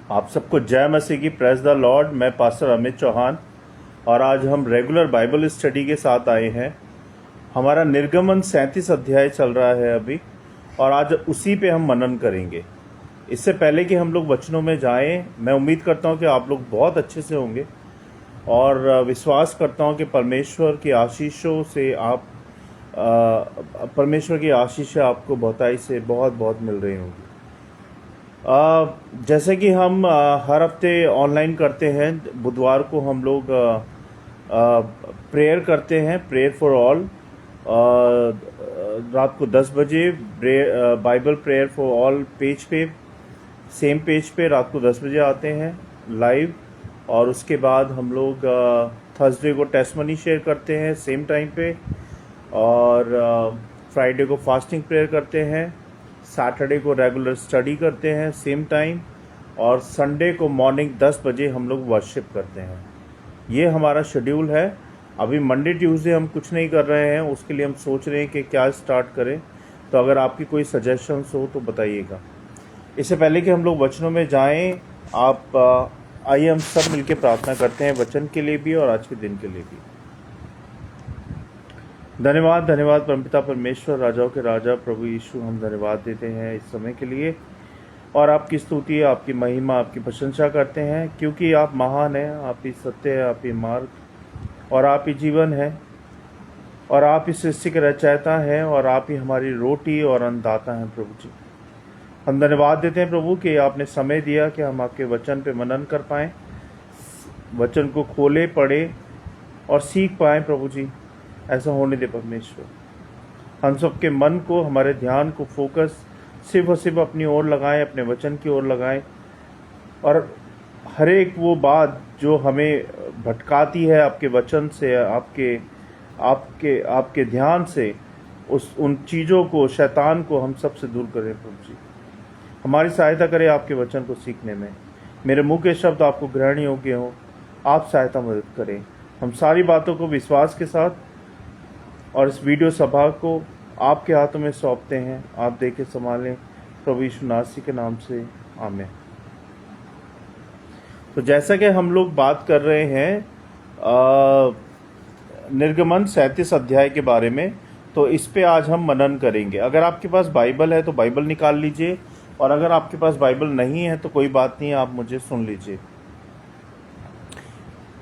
आप सबको जय मसीह की। Praise the Lord. मैं पास्टर अमित चौहान और आज हम रेगुलर बाइबल स्टडी के साथ आए हैं। हमारा निर्गमन 37 अध्याय चल रहा है अभी और आज उसी पे हम मनन करेंगे। इससे पहले कि हम लोग वचनों में जाएं, मैं उम्मीद करता हूं कि आप लोग बहुत अच्छे से होंगे और विश्वास करता हूं कि परमेश्वर की आशीषों से परमेश्वर की आशीषें आपको बहुताई से बहुत बहुत मिल रही होंगी। जैसे कि हम हर हफ्ते ऑनलाइन करते हैं, बुधवार को हम लोग प्रेयर करते हैं, प्रेयर फॉर ऑल। रात को 10 बजे Bible prayer for all page पे, सेम पेज पे रात को 10 बजे आते हैं लाइव। और उसके बाद हम लोग थर्सडे को टेस्टमनी शेयर करते हैं सेम टाइम पे, और फ्राइडे को फास्टिंग प्रेयर करते हैं, सैटरडे को रेगुलर स्टडी करते हैं सेम टाइम, और संडे को मॉर्निंग 10 बजे हम लोग वर्शिप करते हैं। ये हमारा शेड्यूल है। अभी मंडे ट्यूसडे हम कुछ नहीं कर रहे हैं, उसके लिए हम सोच रहे हैं कि क्या स्टार्ट करें। तो अगर आपकी कोई सजेशंस हो तो बताइएगा। इससे पहले कि हम लोग वचनों में जाएं, आइए हम सब मिलकर प्रार्थना करते हैं, वचन के लिए भी और आज के दिन के लिए भी। धन्यवाद धन्यवाद परमपिता परमेश्वर, राजाओं के राजा प्रभु यीशु, हम धन्यवाद देते हैं इस समय के लिए और आपकी स्तुति, आपकी महिमा, आपकी प्रशंसा करते हैं, क्योंकि आप महान हैं, आप ही सत्य है, आप ही मार्ग और आप ही जीवन है, और आप ही सृष्टि के रचयिता हैं, और आप ही हमारी रोटी और अन्नदाता हैं। प्रभु जी, हम धन्यवाद देते हैं प्रभु कि आपने समय दिया कि हम आपके वचन पे मनन कर पाएँ, वचन को खोले, पढ़े और सीख पाएँ। प्रभु जी, ऐसा होने दे परमेश्वर। हम सबके मन को, हमारे ध्यान को फोकस सिर्फ और सिर्फ अपनी ओर लगाएं, अपने वचन की ओर लगाएं, और हर एक वो बात जो हमें भटकाती है आपके वचन से, आपके ध्यान से, उन चीज़ों को, शैतान को हम सबसे दूर करें। प्रभु जी, हमारी सहायता करें आपके वचन को सीखने में। मेरे मुंह के शब्द आपको ग्रहण योग्य हों, आप सहायता मदद करें। हम सारी बातों को विश्वास के साथ और इस वीडियो सभा को आपके हाथों में सौंपते हैं। आप देखें, संभालें, प्रभु यीशु नासरी के नाम से, आमीन। तो जैसा कि हम लोग बात कर रहे हैं निर्गमन 37 अध्याय के बारे में, तो इस पे आज हम मनन करेंगे। अगर आपके पास बाइबल है तो बाइबल निकाल लीजिए, और अगर आपके पास बाइबल नहीं है तो कोई बात नहीं, आप मुझे सुन लीजिए।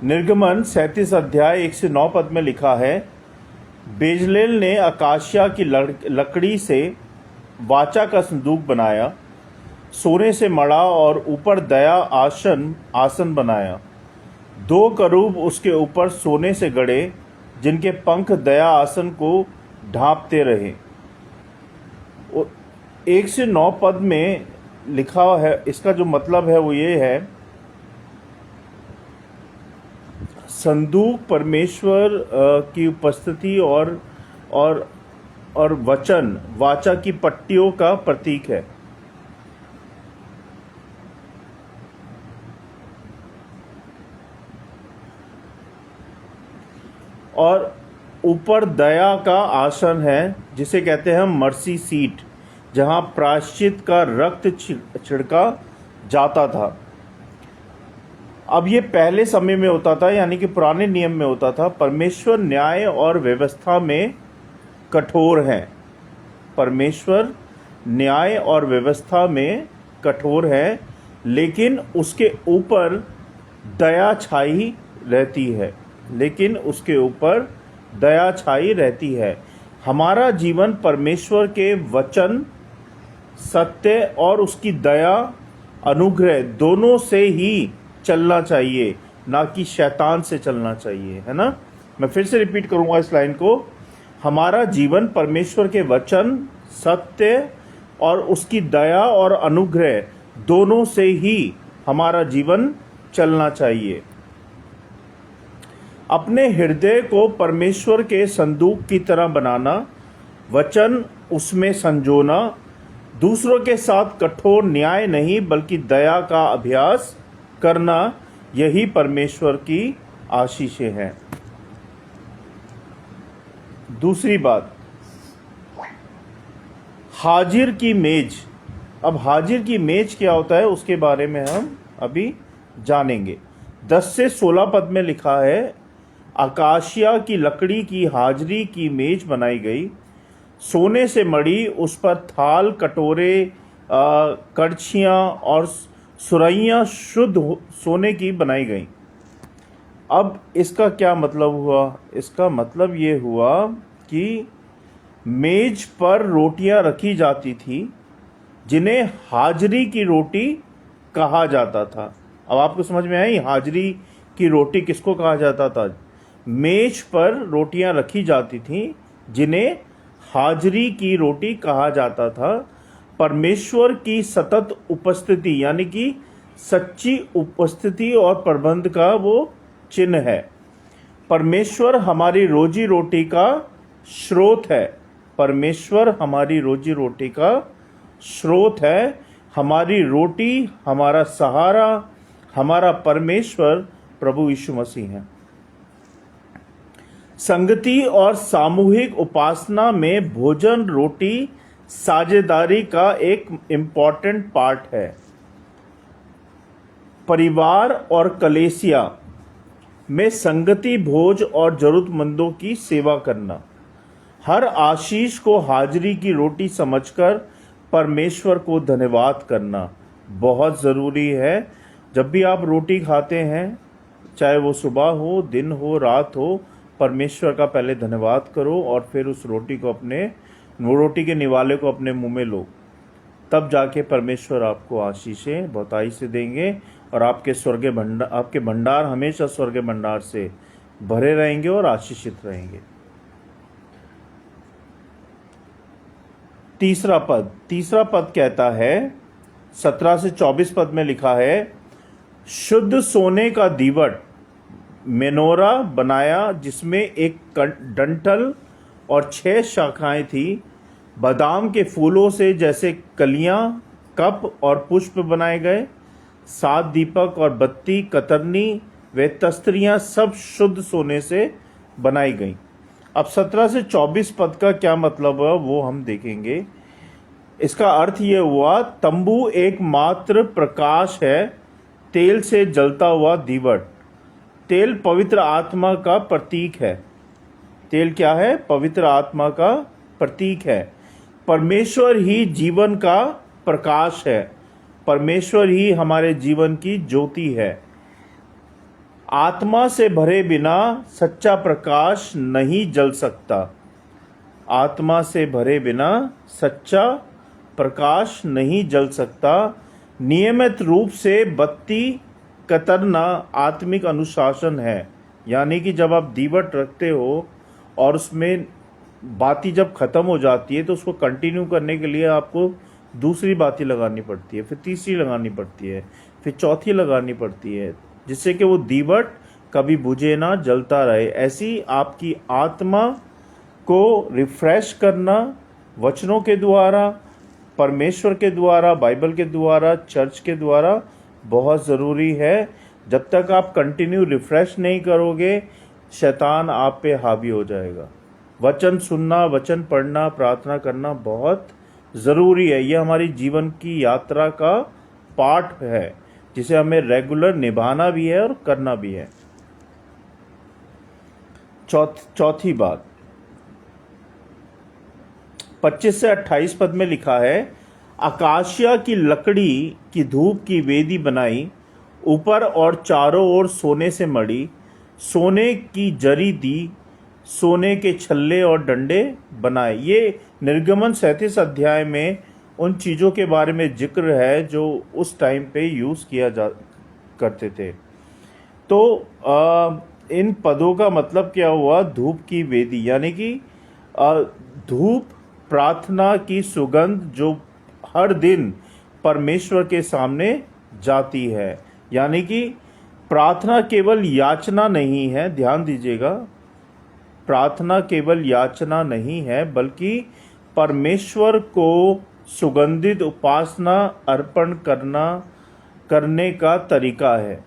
निर्गमन 37 अध्याय 1 से 9 पद में लिखा है, बेजलेल ने अकाशिया की लकड़ी से वाचा का संदूक बनाया, सोने से मढ़ा और ऊपर दया आसन बनाया। 2 करूब उसके ऊपर सोने से गड़े, जिनके पंख दया आसन को ढांपते रहे। 1 से 9 पद में लिखा है, इसका जो मतलब है वो ये है, संदूक परमेश्वर की उपस्थिति और वचन, वाचा की पट्टियों का प्रतीक है। और ऊपर दया का आसन है, जिसे कहते हैं मर्सी सीट, जहां प्रायश्चित का रक्त छिड़का जाता था। अब ये पहले समय में होता था, यानी कि पुराने नियम में होता था। परमेश्वर न्याय और व्यवस्था में कठोर हैं। परमेश्वर न्याय और व्यवस्था में कठोर है, लेकिन उसके ऊपर दया छाई रहती है। हमारा जीवन परमेश्वर के वचन, सत्य और उसकी दया, अनुग्रह दोनों से ही चलना चाहिए, ना कि शैतान से चलना चाहिए, है ना। मैं फिर से रिपीट करूंगा इस लाइन को। हमारा जीवन परमेश्वर के वचन, सत्य और उसकी दया और अनुग्रह दोनों से ही हमारा जीवन चलना चाहिए। अपने हृदय को परमेश्वर के संदूक की तरह बनाना, वचन उसमें संजोना, दूसरों के साथ कठोर न्याय नहीं बल्कि दया का अभ्यास करना, यही परमेश्वर की आशीषें हैं। दूसरी बात, हाजिर की मेज। अब हाजिर की मेज क्या होता है उसके बारे में हम अभी जानेंगे। 10 से 16 पद में लिखा है, अकाशिया की लकड़ी की हाजरी की मेज बनाई गई, सोने से मढ़ी, उस पर थाल, कटोरे, कड़छियाँ और सुरैयाँ शुद्ध सोने की बनाई गई। अब इसका क्या मतलब हुआ? इसका मतलब ये हुआ कि मेज पर रोटियां रखी जाती थी जिन्हें हाजरी की रोटी कहा जाता था। अब आपको समझ में आई हाजरी की रोटी किसको कहा जाता था? मेज पर रोटियां रखी जाती थी जिन्हें हाजरी की रोटी कहा जाता था। परमेश्वर की सतत उपस्थिति यानी कि सच्ची उपस्थिति और प्रबंध का वो चिन्ह है। परमेश्वर हमारी रोजी रोटी का स्रोत है। परमेश्वर हमारी रोजी रोटी का स्रोत है। हमारी रोटी, हमारा सहारा, हमारा परमेश्वर प्रभु यीशु मसीह है। संगति और सामूहिक उपासना में भोजन, रोटी, साझेदारी का एक इम्पॉर्टेंट पार्ट है। परिवार और कलीसिया में संगति, भोज और जरूरतमंदों की सेवा करना, हर आशीष को हाजिरी की रोटी समझकर परमेश्वर को धन्यवाद करना बहुत ज़रूरी है। जब भी आप रोटी खाते हैं, चाहे वो सुबह हो, दिन हो, रात हो, परमेश्वर का पहले धन्यवाद करो और फिर उस रोटी को रोटी के निवाले को अपने मुंह में लो। तब जाके परमेश्वर आपको आशीषें बहुताई से देंगे और आपके भंडार हमेशा स्वर्ग भंडार से भरे रहेंगे और आशीषित रहेंगे। तीसरा पद कहता है, 17 से 24 पद में लिखा है, शुद्ध सोने का दीवट मेनोरा बनाया जिसमें एक डंठल और 6 शाखाएं थी। बादाम के फूलों से जैसे कलियां, कप और पुष्प बनाए गए। 7 दीपक और बत्ती, कतरनी व तस्तरियां सब शुद्ध सोने से बनाई गई। अब 17 से 24 पद का क्या मतलब है वो हम देखेंगे। इसका अर्थ ये हुआ, तंबू एक मात्र प्रकाश है, तेल से जलता हुआ दीवट। तेल पवित्र आत्मा का प्रतीक है। तेल क्या है? पवित्र आत्मा का प्रतीक है। परमेश्वर ही जीवन का प्रकाश है। परमेश्वर ही हमारे जीवन की ज्योति है। आत्मा से भरे बिना सच्चा प्रकाश नहीं जल सकता। आत्मा से भरे बिना सच्चा प्रकाश नहीं जल सकता। नियमित रूप से बत्ती कतरना आत्मिक अनुशासन है। यानी कि जब आप दीवट रखते हो और उसमें बाती जब ख़त्म हो जाती है तो उसको कंटिन्यू करने के लिए आपको दूसरी बाती लगानी पड़ती है, फिर तीसरी लगानी पड़ती है, फिर चौथी लगानी पड़ती है, जिससे कि वो दीवट कभी बुझे ना, जलता रहे। ऐसी आपकी आत्मा को रिफ्रेश करना वचनों के द्वारा, परमेश्वर के द्वारा, बाइबल के द्वारा, चर्च के द्वारा बहुत ज़रूरी है। जब तक आप कंटिन्यू रिफ्रेश नहीं करोगे, शैतान आप पे हावी हो जाएगा। वचन सुनना, वचन पढ़ना, प्रार्थना करना बहुत ज़रूरी है। यह हमारी जीवन की यात्रा का पार्ट है जिसे हमें रेगुलर निभाना भी है और करना भी है। चौथी बात, 25 से 28 पद में लिखा है, अकाशिया की लकड़ी की धूप की वेदी बनाई, ऊपर और चारों ओर सोने से मढ़ी, सोने की जरी दी, सोने के छल्ले और डंडे बनाए। ये निर्गमन 37 अध्याय में उन चीज़ों के बारे में जिक्र है जो उस टाइम पे यूज़ किया जा करते थे। तो इन पदों का मतलब क्या हुआ? धूप की वेदी यानी कि धूप, प्रार्थना की सुगंध जो हर दिन परमेश्वर के सामने जाती है। यानी कि प्रार्थना केवल याचना नहीं है, ध्यान दीजिएगा, प्रार्थना केवल याचना नहीं है बल्कि परमेश्वर को सुगंधित उपासना अर्पण करने का तरीका है।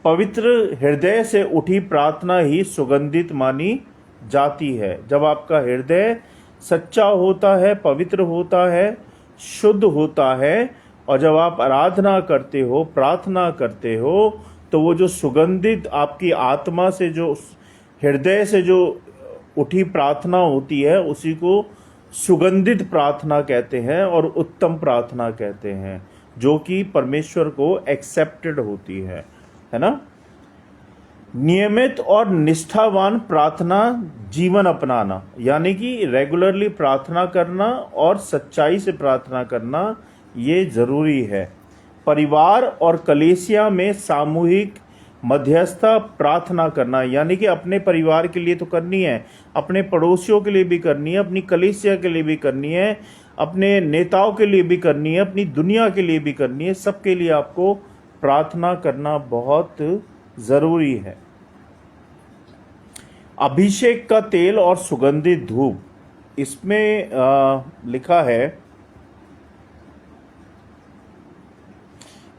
पवित्र हृदय से उठी प्रार्थना ही सुगंधित मानी जाती है। जब आपका हृदय सच्चा होता है, पवित्र होता है, शुद्ध होता है और जब आप आराधना करते हो, प्रार्थना करते हो, तो वो जो सुगंधित आपकी आत्मा से, जो हृदय से जो उठी प्रार्थना होती है, उसी को सुगंधित प्रार्थना कहते हैं और उत्तम प्रार्थना कहते हैं, जो कि परमेश्वर को एक्सेप्टेड होती है ना। नियमित और निष्ठावान प्रार्थना जीवन अपनाना, यानी कि रेगुलरली प्रार्थना करना और सच्चाई से प्रार्थना करना, ये जरूरी है। परिवार और कलीसिया में सामूहिक मध्यस्थता प्रार्थना करना, यानी कि अपने परिवार के लिए तो करनी है, अपने पड़ोसियों के लिए भी करनी है, अपनी कलीसिया के लिए भी करनी है, अपने नेताओं के लिए भी करनी है, अपनी दुनिया के लिए भी करनी है। सबके लिए आपको प्रार्थना करना बहुत जरूरी है। अभिषेक का तेल और सुगंधित धूप, इसमें लिखा है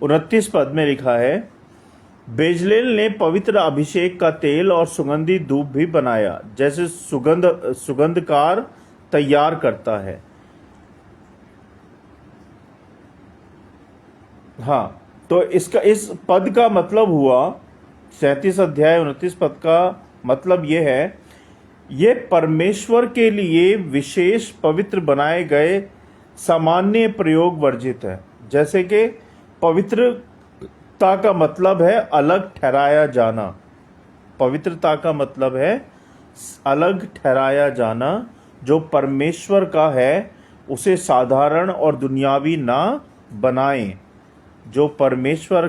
29 पद में लिखा है, बेजलेल ने पवित्र अभिषेक का तेल और सुगंधित धूप भी बनाया, जैसे सुगंधकार तैयार करता है। हाँ, तो इसका, इस पद का मतलब हुआ, 37 अध्याय 29 पद का मतलब ये है, ये परमेश्वर के लिए विशेष पवित्र बनाए गए सामान्य प्रयोग वर्जित है। जैसे कि पवित्रता का मतलब है अलग ठहराया जाना, पवित्रता का मतलब है अलग ठहराया जाना। जो परमेश्वर का है उसे साधारण और दुनियावी ना बनाएं। जो परमेश्वर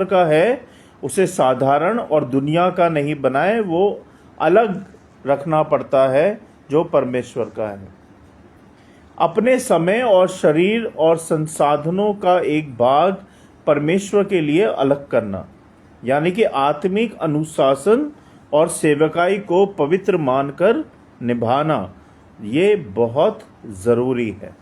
का है उसे साधारण और दुनिया का नहीं बनाए, वो अलग रखना पड़ता है जो परमेश्वर का है। अपने समय और शरीर और संसाधनों का एक भाग परमेश्वर के लिए अलग करना, यानी कि आत्मिक अनुशासन और सेवकाई को पवित्र मानकर निभाना, ये बहुत जरूरी है।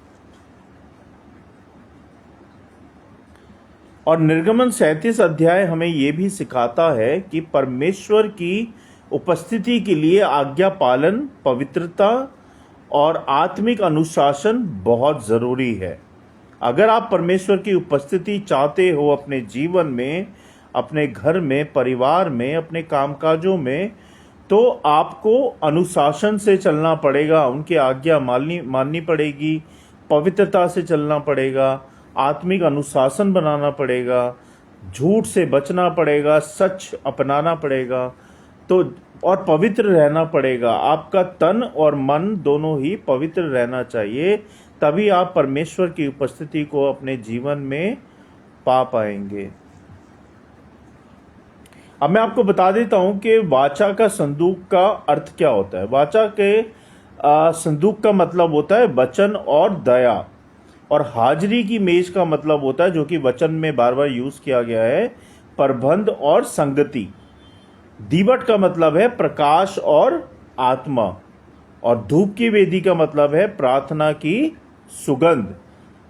और निर्गमन 37 अध्याय हमें यह भी सिखाता है कि परमेश्वर की उपस्थिति के लिए आज्ञा पालन, पवित्रता और आत्मिक अनुशासन बहुत जरूरी है। अगर आप परमेश्वर की उपस्थिति चाहते हो अपने जीवन में, अपने घर में, परिवार में, अपने कामकाजों में, तो आपको अनुशासन से चलना पड़ेगा, उनकी आज्ञा माननी पड़ेगी, पवित्रता से चलना पड़ेगा, आत्मिक अनुशासन बनाना पड़ेगा, झूठ से बचना पड़ेगा, सच अपनाना पड़ेगा, तो और पवित्र रहना पड़ेगा। आपका तन और मन दोनों ही पवित्र रहना चाहिए, तभी आप परमेश्वर की उपस्थिति को अपने जीवन में पा पाएंगे। अब मैं आपको बता देता हूं कि वाचा का संदूक का अर्थ क्या होता है। वाचा के संदूक का मतलब होता है वचन और दया, और हाजिरी की मेज का मतलब होता है, जो कि वचन में बार बार यूज किया गया है, प्रबंध और संगति। दीवट का मतलब है प्रकाश और आत्मा, और धूप की वेदी का मतलब है प्रार्थना की सुगंध,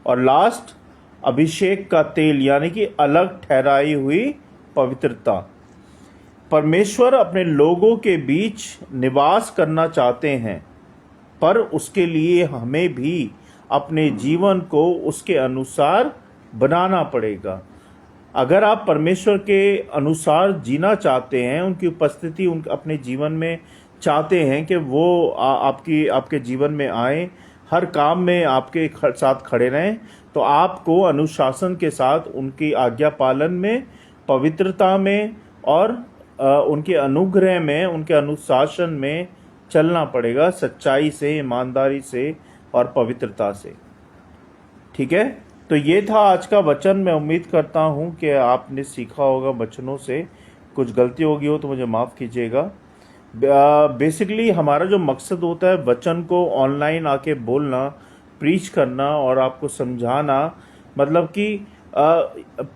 और लास्ट अभिषेक का तेल, यानी कि अलग ठहराई हुई पवित्रता। परमेश्वर अपने लोगों के बीच निवास करना चाहते हैं, पर उसके लिए हमें भी अपने जीवन को उसके अनुसार बनाना पड़ेगा। अगर आप परमेश्वर के अनुसार जीना चाहते हैं, उनकी उपस्थिति अपने जीवन में चाहते हैं कि वो आपके जीवन में आए, हर काम में आपके साथ खड़े रहें, तो आपको अनुशासन के साथ उनकी आज्ञा पालन में, पवित्रता में और उनके अनुग्रह में, उनके अनुशासन में चलना पड़ेगा, सच्चाई से, ईमानदारी से और पवित्रता से। ठीक है, तो ये था आज का वचन। मैं उम्मीद करता हूँ कि आपने सीखा होगा वचनों से। कुछ गलती होगी हो तो मुझे माफ़ कीजिएगा। बेसिकली हमारा जो मकसद होता है वचन को ऑनलाइन आके बोलना, प्रीच करना और आपको समझाना, मतलब कि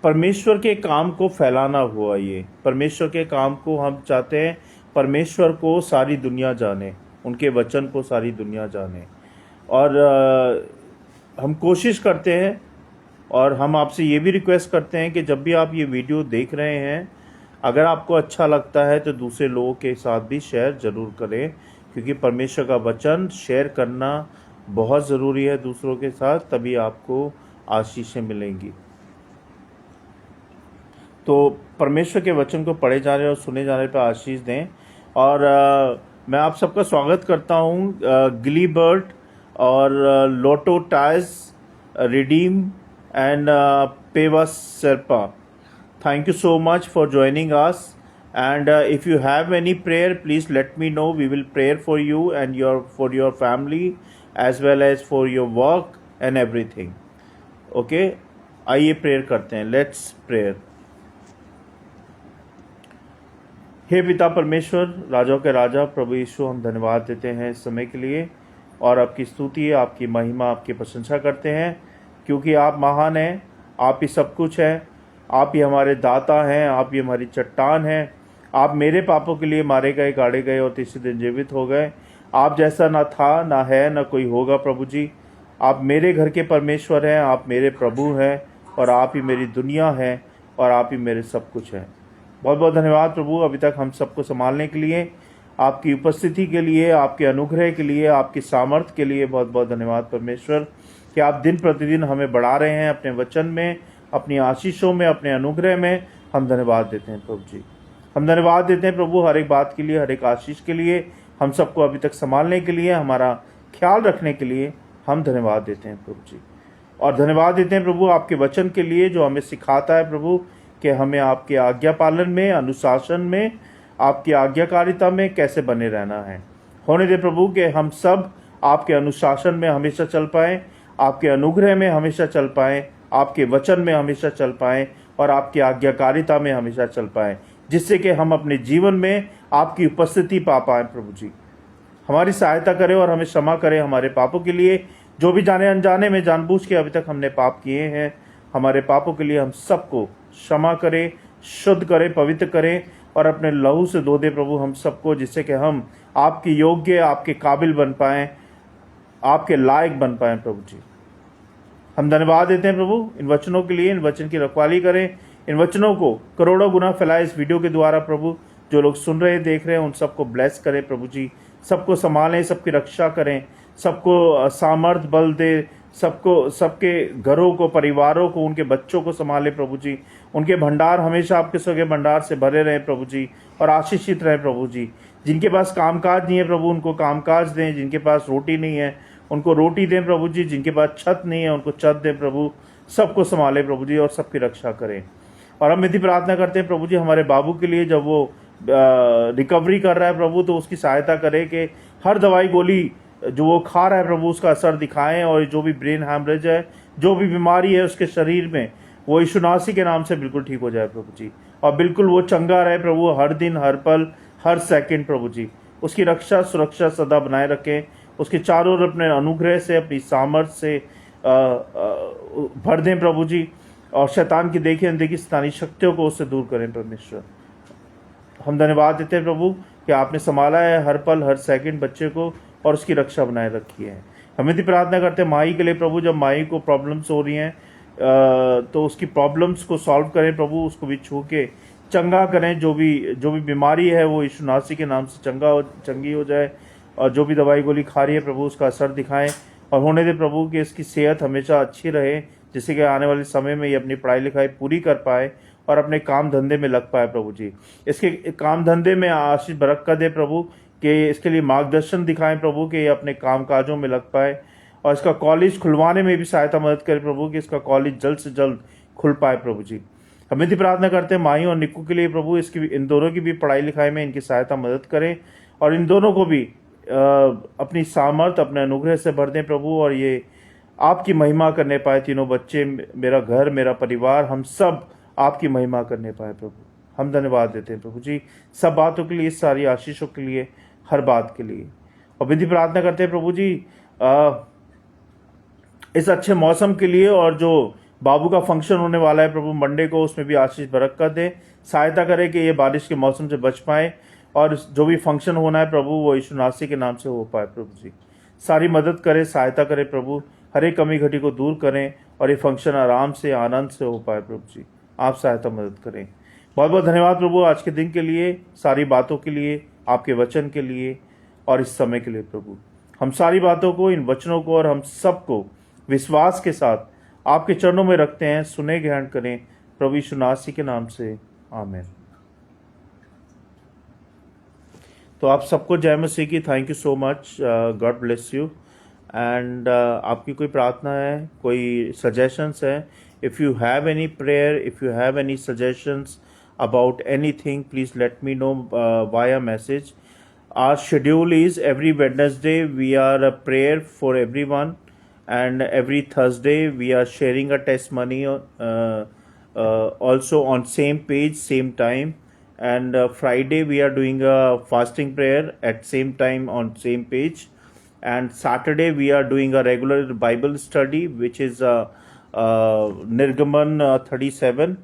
परमेश्वर के काम को फैलाना हुआ। ये परमेश्वर के काम को हम चाहते हैं परमेश्वर को सारी दुनिया जाने, उनके वचन को सारी दुनिया जाने, और हम कोशिश करते हैं और हम आपसे ये भी रिक्वेस्ट करते हैं कि जब भी आप ये वीडियो देख रहे हैं, अगर आपको अच्छा लगता है तो दूसरे लोगों के साथ भी शेयर ज़रूर करें, क्योंकि परमेश्वर का वचन शेयर करना बहुत ज़रूरी है दूसरों के साथ, तभी आपको आशीषें मिलेंगी। तो परमेश्वर के वचन को पढ़े जाने और सुने जाने पर आशीष दें। और मैं आप सबका स्वागत करता हूँ गिलीबर्ट और लोटो टाइस, रिडीम एंड पेवस Sherpa. Thank you so much for joining us. And if you have any prayer, please let me know. We will pray for you and for your family as well as for your work and everything. Okay? आइए prayer करते हैं। Let's pray. हे पिता परमेश्वर, राजाओं के राजा प्रभु यीशु, हम धन्यवाद देते हैं इस समय के लिए और आपकी स्तुति, आपकी महिमा, आपकी प्रशंसा करते हैं, क्योंकि आप महान हैं, आप ही सब कुछ हैं, आप ही हमारे दाता हैं, आप ही हमारी चट्टान हैं। आप मेरे पापों के लिए मारे गए, गाड़े गए और तीसरे दिन जीवित हो गए। आप जैसा ना था, ना है, ना कोई होगा प्रभु जी। आप मेरे घर के परमेश्वर हैं, आप मेरे प्रभु हैं और आप ही मेरी दुनिया हैं और आप ही मेरे सब कुछ हैं। बहुत बहुत धन्यवाद प्रभु, अभी तक हम सबको संभालने के लिए, आपकी उपस्थिति के लिए, आपके अनुग्रह के लिए, आपकी सामर्थ्य के लिए बहुत बहुत धन्यवाद परमेश्वर, कि आप दिन प्रतिदिन हमें बढ़ा रहे हैं अपने वचन में, अपनी आशीषों में, अपने अनुग्रह में। हम धन्यवाद देते हैं प्रभु जी, हम धन्यवाद देते हैं प्रभु हर एक बात के लिए, हर एक आशीष के लिए, हम सबको अभी तक संभालने के लिए, हमारा ख्याल रखने के लिए हम धन्यवाद देते हैं प्रभु जी। और धन्यवाद देते हैं प्रभु आपके वचन के लिए, जो हमें सिखाता है प्रभु कि हमें आपके आज्ञा पालन में, अनुशासन में, आपकी आज्ञाकारिता में कैसे बने रहना है। होने दे प्रभु कि हम सब आपके अनुशासन में हमेशा चल पाएँ, आपके अनुग्रह में हमेशा चल पाएँ, आपके वचन में हमेशा चल पाएँ और आपकी आज्ञाकारिता में हमेशा चल पाएँ, जिससे कि हम अपने जीवन में आपकी उपस्थिति पा पाएँ प्रभु जी। हमारी सहायता करें और हमें क्षमा करें हमारे पापों के लिए, जो भी जाने अनजाने में जानबूझ के अभी तक हमने पाप किए हैं, हमारे पापों के लिए हम सबको क्षमा करें, शुद्ध करें, पवित्र करें और अपने लहू से धो दे प्रभु हम सबको, जिससे कि हम आपके योग्य, आपके काबिल बन पाएँ, आपके लायक बन पाएँ प्रभु जी। हम धन्यवाद देते हैं प्रभु इन वचनों के लिए, इन वचन की रखवाली करें, इन वचनों को करोड़ों गुना फैलाए इस वीडियो के द्वारा प्रभु। जो लोग सुन रहे देख रहे हैं उन सबको ब्लेस करें प्रभु जी, सबको संभालें, सबकी रक्षा करें, सबको सामर्थ बल दे, सबको, सबके घरों को, परिवारों को, उनके बच्चों को संभाले प्रभु जी। उनके भंडार हमेशा आपके सगे भंडार से भरे रहें प्रभु जी और आशीषित रहें प्रभु जी। जिनके पास कामकाज नहीं है प्रभु उनको कामकाज दें, जिनके पास रोटी नहीं है उनको रोटी दें प्रभु जी, जिनके पास छत नहीं है उनको छत दें प्रभु। सबको संभाले प्रभु जी और सबकी रक्षा करें। और हम यदि प्रार्थना करते हैं प्रभु जी हमारे बाबू के लिए, जब वो रिकवरी कर रहा है प्रभु, तो उसकी सहायता करें कि हर दवाई गोली जो वो खा रहा है प्रभु उसका असर दिखाएं, और जो भी ब्रेन हैमरेज है, जो भी बीमारी है उसके शरीर में, वो यीशु नासी के नाम से बिल्कुल ठीक हो जाए प्रभु जी, और बिल्कुल वो चंगा रहे प्रभु, हर दिन, हर पल, हर सेकंड प्रभु जी। उसकी रक्षा सुरक्षा सदा बनाए रखें, उसके चारों ओर अपने अनुग्रह से, अपनी सामर्थ्य से भर दें प्रभु जी, और शैतान की देखी अनदेखी शैतानी शक्तियों को उससे दूर करें परमेश्वर। हम धन्यवाद देते हैं प्रभु कि आपने संभाला है हर पल, हर सेकंड बच्चे को और उसकी रक्षा बनाए रखी है। हम यदि प्रार्थना करते हैं माई के लिए प्रभु, जब माई को प्रॉब्लम्स हो रही हैं तो उसकी प्रॉब्लम्स को सॉल्व करें प्रभु, उसको भी छू के चंगा करें, जो भी बीमारी है वो यीशु नासी के नाम से चंगी हो जाए, और जो भी दवाई गोली खा रही है प्रभु उसका असर दिखाएं, और होने दे प्रभु कि इसकी सेहत हमेशा अच्छी रहे, जिससे कि आने वाले समय में ये अपनी पढ़ाई लिखाई पूरी कर पाए और अपने काम धंधे में लग पाए प्रभु जी। इसके काम धंधे में आशीष बरकत दे प्रभु, कि इसके लिए मार्गदर्शन दिखाएं प्रभु कि ये अपने काम काजों में लग पाए, और इसका कॉलेज खुलवाने में भी सहायता मदद करे प्रभु, कि इसका कॉलेज जल्द से जल्द खुल पाए प्रभु जी। हम यदि प्रार्थना करते हैं माही और निक्कू के लिए प्रभु, इन दोनों की भी पढ़ाई लिखाई में इनकी सहायता मदद करें, और इन दोनों को भी अपनी सामर्थ्य, अपने अनुग्रह से भर दें प्रभु, और ये आपकी महिमा करने पाए, तीनों बच्चे, मेरा घर, मेरा परिवार, हम सब आपकी महिमा करने पाए प्रभु। हम धन्यवाद देते हैं प्रभु जी सब बातों के लिए, सारी आशीषों के लिए, हर बात के लिए। और विधि प्रार्थना करते हैं प्रभु जी इस अच्छे मौसम के लिए, और जो बाबू का फंक्शन होने वाला है प्रभु मंडे को, उसमें भी आशीष बरकत दे, सहायता करे कि ये बारिश के मौसम से बच पाए, और जो भी फंक्शन होना है प्रभु वो यीशु नासी के नाम से हो पाए प्रभु जी। सारी मदद करें, सहायता करें प्रभु, हर एक कमी घटी को दूर करें, और ये फंक्शन आराम से, आनंद से हो पाए प्रभु जी। आप सहायता मदद करें। बहुत बहुत धन्यवाद प्रभु आज के दिन के लिए, सारी बातों के लिए, आपके वचन के लिए और इस समय के लिए प्रभु। हम सारी बातों को, इन वचनों को और हम सबको विश्वास के साथ आपके चरणों में रखते हैं। सुने ग्रहण करें प्रभु यीशु नासरी के नाम से, आमीन। तो आप सबको जय मसीह की। Thank you so much, God bless you. And आपकी कोई प्रार्थना है, कोई सजेशंस है, if you have any prayer, if you have any suggestions about anything, please let me know via message. Our schedule is every Wednesday we are a prayer for everyone, and every Thursday we are sharing a testimony also on same page, same time, and Friday we are doing a fasting prayer at same time on same page, and Saturday we are doing a regular Bible study, which is Nirgaman 37.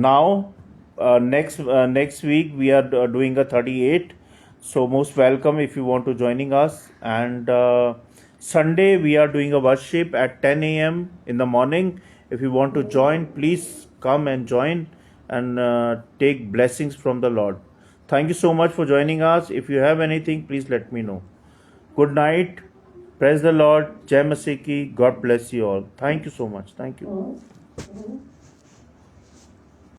Now next week we are doing a 38, so most welcome if you want to joining us. And Sunday we are doing a worship at 10 a.m. in the morning. If you want to join, please come and join and take blessings from the Lord. Thank you so much for joining us. If you have anything, please let me know. Good night. Praise the Lord. Jai Masih ki. God bless you all. Thank you so much. Thank you.